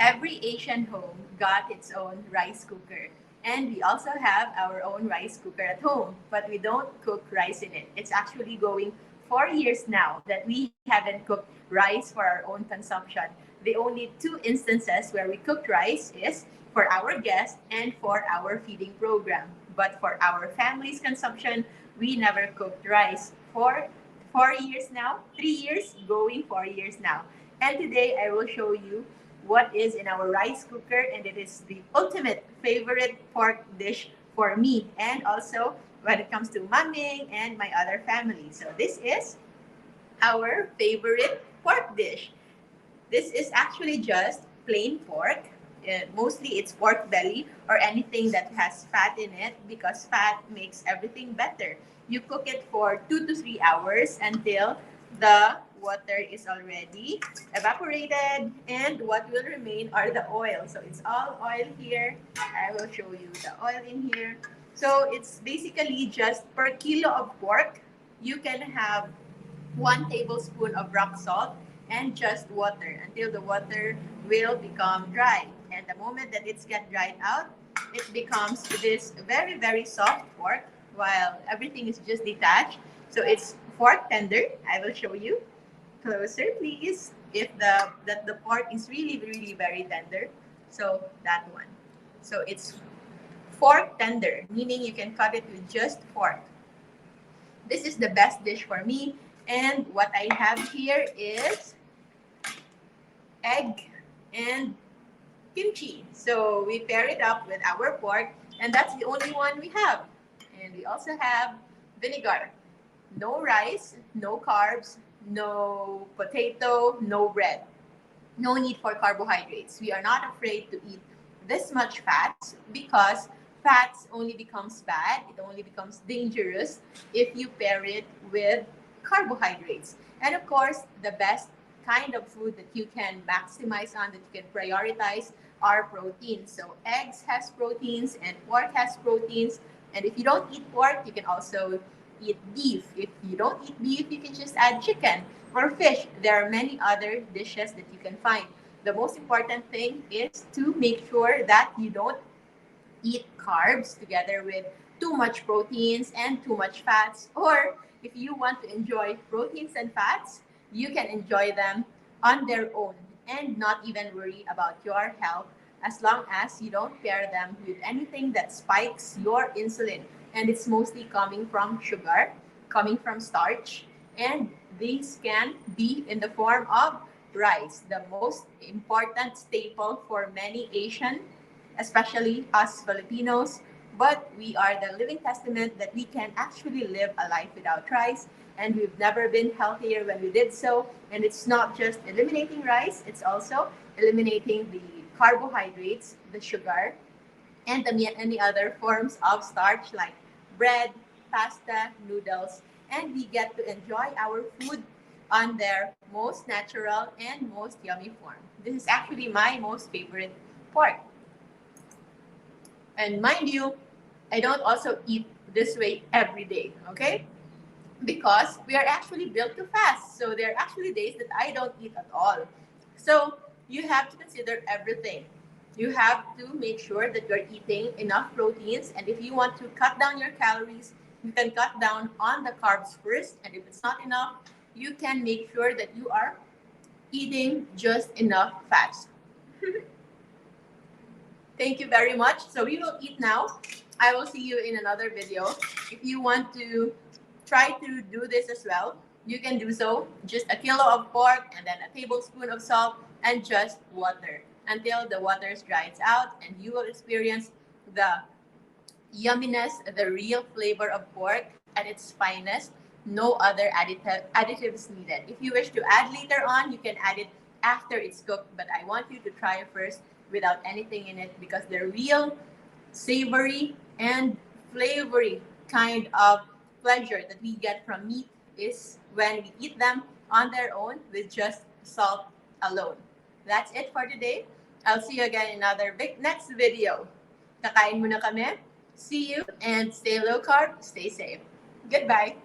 Every Asian home got its own rice cooker. And we also have our own rice cooker at home, but we don't cook rice in it. It's actually going 4 years now that we haven't cooked rice for our own consumption. The only two instances where we cooked rice is for our guests and for our feeding program. But for our family's consumption, we never cooked rice for 4 years now, 3 years, going 4 years now. And today I will show you what is in our rice cooker, and it is the ultimate favorite pork dish for me, and also when it comes to Maming and my other family. So this is our favorite pork dish. This is actually just plain pork. Mostly it's pork belly or anything that has fat in it because fat makes everything better. You cook it for 2 to 3 hours until the water is already evaporated, and what will remain are the oil. So it's all oil here. I will show you the oil in here. So it's basically just per kilo of pork, you can have 1 tablespoon of rock salt and just water until the water will become dry. And the moment that it's get dried out, it becomes this very, very soft pork while everything is just detached. So it's pork tender. I will show you closer, please. If the pork is really, really very tender. So that one. So it's pork tender, meaning you can cut it with just pork. This is the best dish for me. And what I have here is egg and kimchi. So we pair it up with our pork, and that's the only one we have. And we also have vinegar. No rice, no carbs, no potato, no bread. No need for carbohydrates. We are not afraid to eat this much fats because fats only becomes bad. It only becomes dangerous if you pair it with carbohydrates. And of course, the best kind of food that you can maximize on, that you can prioritize, are proteins. So eggs has proteins and pork has proteins. And if you don't eat pork, you can also eat beef. If you don't eat beef, you can just add chicken or fish. There are many other dishes that you can find. The most important thing is to make sure that you don't eat carbs together with too much proteins and too much fats. Or if you want to enjoy proteins and fats, you can enjoy them on their own and not even worry about your health as long as you don't pair them with anything that spikes your insulin. And it's mostly coming from sugar, coming from starch, and these can be in the form of rice, the most important staple for many Asian, especially us Filipinos. But we are the living testament that we can actually live a life without rice, and we've never been healthier when we did so. And it's not just eliminating rice, it's also eliminating the carbohydrates, the sugar, and any other forms of starch like bread, pasta, noodles, and we get to enjoy our food on their most natural and most yummy form. This is actually my most favorite pork. And mind you, I don't also eat this way every day, okay? Because we are actually built to fast. So there are actually days that I don't eat at all. So you have to consider everything. You have to make sure that you're eating enough proteins. And if you want to cut down your calories, you can cut down on the carbs first. And if it's not enough, you can make sure that you are eating just enough fats. Thank you very much. So we will eat now. I will see you in another video. If you want to try to do this as well, you can do so. Just a kilo of pork and then a tablespoon of salt and just water until the water dries out, and you will experience the yumminess, the real flavor of pork at its finest. No other additives needed. If you wish to add later on, you can add it after it's cooked, but I want you to try it first without anything in it, because the real savory and flavory kind of pleasure that we get from meat is when we eat them on their own with just salt alone. That's it for today. I'll see you again in another next video. Kakain muna kami. See you and stay low carb, stay safe. Goodbye.